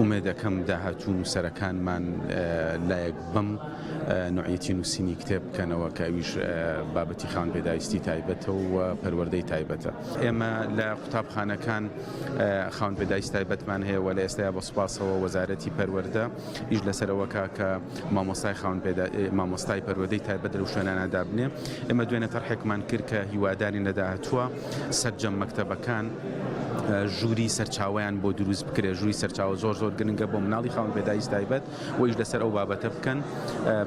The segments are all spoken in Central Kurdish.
ئومێدەکەم داهاتوو نووسەرەکانمان لایەک بەم نوعیەتی نووسینی کتێب بکەنەوە کە ئەویش بابەتی خاوەن پێداویستی تایبەتە و پەروەردەی تایبەتە. ئێمە لە قوتابخانەکان خاوەن پێداویستی تایبەتمان هەیە و لە ئێستایا بە سوپاسەوە وەزارەتی پەروەردە ئیش لەسەرەوەکە کە مامۆستای پەروەردەی تایبەت لەو شوێنانەدا بنێ. ئێمە دوێنێ تەرحێکمان کرد کە هیواداری نەداهاتووە سەرجەم مەکتەبەکان ژووری سەرچاویان بۆ دروست بکرێ، ژووری سەرچاوە زۆر گرنگە بۆ مناڵی خاوەن پێداویستی تایبەت و ئیش لەسەر ئەو بابەتە بکەن.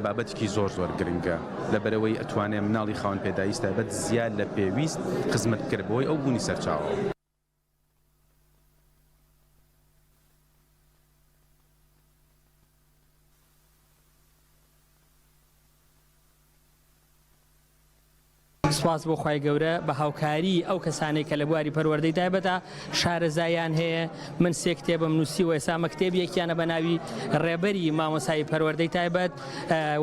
بابەتێکی زۆر گرنگە لەبەرەوەی ئەتوانێ مناڵی خاوەن پێداویستی تایبەت زیاد لە پێویست خزمەت بکرێ بۆی ئەو بوونی سەرچاوە. سواز بۆ خی گەورە بە هاوکاری ئەو کەسانەی کە لە بواری پەروەردەی تایبەتە شارەزایان هەیە. من سێ کتێبم نووسیوە، ئێستا مەکتێب یەکیانە بە ناوی ڕێبەری مامۆسای پەروەردەی تایبەت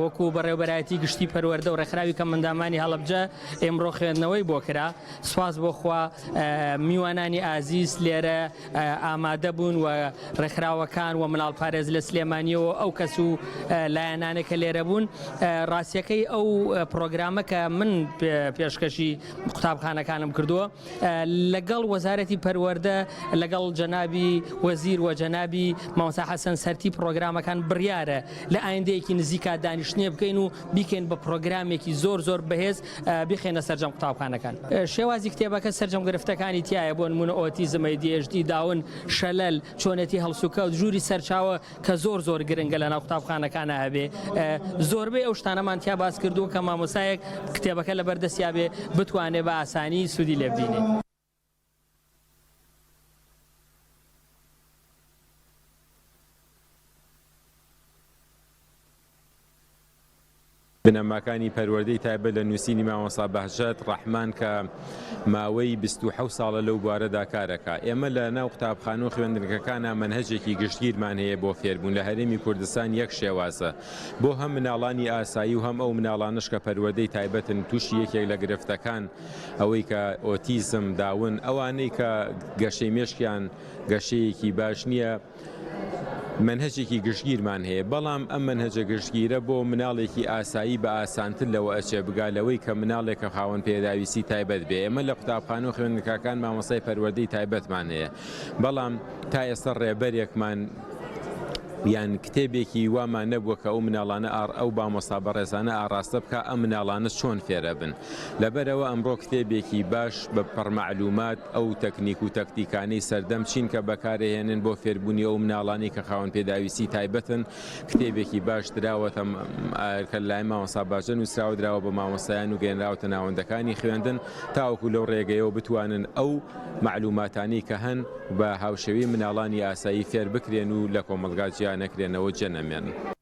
وەکو بەڕێوەبەرایەتی گشتی پەروەردە و ڕێکخراوی کە مندامانی هەڵەبجە ئێمڕۆ خوێندنەوەی بۆ کرا. سواز بۆ خوا میوانانی ئازیز لێرە ئامادە بوون و ڕێکخراوەکان و مناڵ پارێز لە سلێمانیەوە ئەو کەس و لایەنانێکە لێرە بوون. ڕاستیەکەی ئەو پرۆگرامە کە من پێشکەشی قوتابخانەکانم کردووە لەگەڵ وەزارەتی پەروەردە لەگەڵ جەنابی وەزیر و جەنابی مامۆستا حەسەن سەرتی پرۆگرامەکان بڕیارە لە ئایندەیەکی نزیکا دانیشتنیە بکەین و بیکەین بە پرۆگرامێکی زۆر بەهێز بخێنە سەرجەم قوتابخانەکان. شێوازی کتێبەکە سەرجەم گرفتەکانی تایە بۆ نمونە ئۆتیزم، ADHD، داون، شەلەل، چۆنێتی هەڵسوکەوت، ژووری سەرچاوە کە زۆر گرنگە لە ناو قوتابخانەکانە هەبێ. زۆربەی ئەو شتانەمان تیا باس کردو کە مامۆسایەک کتێبەکە لە بەردەستیا بێ بتوانێت بە ئاسانی سوودی لێ ببینێ. بنەماکانی پەروەردەی تایبەت لە نووسینی مامۆستا بەهجەت ڕەحمان کە ماوەی 27 ساڵە لەو بوارەدا کارەکە. ئێمە لە ناو قوتابخانە و خوێندنگەکانە مەنهەجێکی گشتگیرمان هەیە بۆ فێربوون. لە هەرێمی کوردستان یەک شێوازە بۆ هەم مناڵانی ئاسایی و هەم ئەو مناڵانش کە پەروەردەی تایبەتن تووشی یەکێک لە گرفتەکان ئەوەی کە ئۆتیزم، داون، ئەوانەی کە گەشەی مێشکیان گەشەیەکی باش نییە. منهەجێکی گشتگیرمان هەیە، بەڵام ئەم منهەجە گشتگیرە بۆ مناڵێکی ئاسایی بە ئاسانتر لەوە ئەچێ بگالەوەی کە مناڵێکە خاوەن پێداویستی تایبەت بێ. ئێمە لە قوتابخانە و خوێندنگەکان مامۆستای پەروەردەی تایبەتمان هەیە، بەڵام تا ئێستا ڕێبەرێکمان یان کتێبێکی وامان نەبووە کە ئەو مناڵانە ئەو مامۆستا بەڕێزانە ئاڕاستە بکە ئەم مناڵانە چۆن فێرە بن. لەبەرەوە ئەمڕۆ کتێبێکی باش بە پڕمەعلومات ئەو تەکنیک و تەکتیکانەی سەردەم چین کە بەکارهێنن بۆ فێربوونی ئەو مناڵانی کە خاوەن پێداویستی تایبەتن. کتێبێکی باش دراوەتە کە لای مامۆستا باشە نووسراوە دراوە بە مامۆستایان و گەێنراوەتە ناوەندەکانی خوێندن تاوەکو لەو ڕێگەیەوە بتوانن ئەو معلوماتانی کە هەن بە هاوشێوی مناڵانی ئاسایی فێر بکرێن و لە کۆمەلگا جیان نەکرێنەوە جەنەمێن.